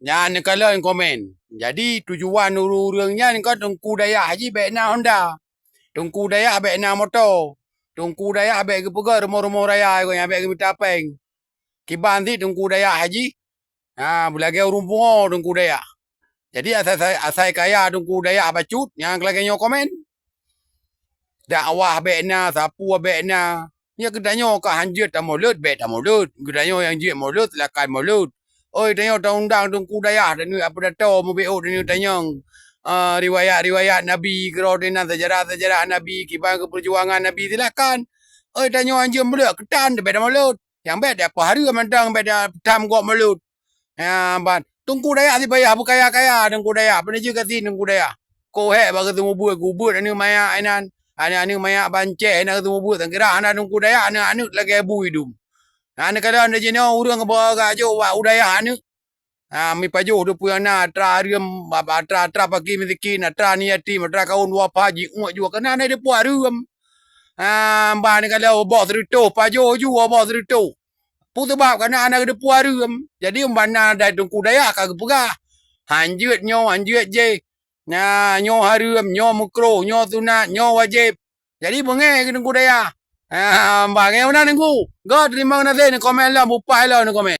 Yan kalau yang komen. Jadi tujuan urang-urangnya ni kau tungku daya haji baik na Honda. Tungku daya baik na motor. Tungku daya baik ke pega rumah-rumah raya kau yang baik ke tapeng. Kiban ti tungku daya haji. Bulagi urung tungku daya. Jadi asai kaya tungku daya bacut yang lagi nyo komen. Dakwah baik na, sapu baik na. Ya kedanyo ka hanjut ta mulut baik ta mulut. Kedanyo yang jit mulut silakan mulut. Oi tanyo undang tungku daya dan apa dato mo BO dan tanyong riwayat-riwayat Nabi kerodina sejarah-sejarah Nabi kiban ke perjuangan Nabi silakan. Oi tanyo anjir mulut ketan beda mulut. Yang beda apa hari mentang beda tam gok mulut. Ban tungku daya si bayar bu kaya-kaya tungku daya. Apa juga kasi tungku daya. Ko he bagi temu gubur ani maya ainan. Ani maya banceh nak temu bu tengkira ana tungku daya ana lagi bu hidung. Ana kalau anda jenis urang ke bawah gajo udaya anu. Mi pajo do puya na tra riam tra pagi miziki na tra ni ati matra kaun wa paji juga kena na de puarum. Ba ni kalau bos rito pajo ju bos rito. Putu bab kana ana de puarum. Jadi umbana da tungku daya ka pegah. Hanjut je. Nyo harum, nyo mukro, nyo sunat, nyo wajib. Jadi bengai ke tungku daya. Ba ngai una nunggu. God terima kasih ni komen lah, mupai lah ni komen.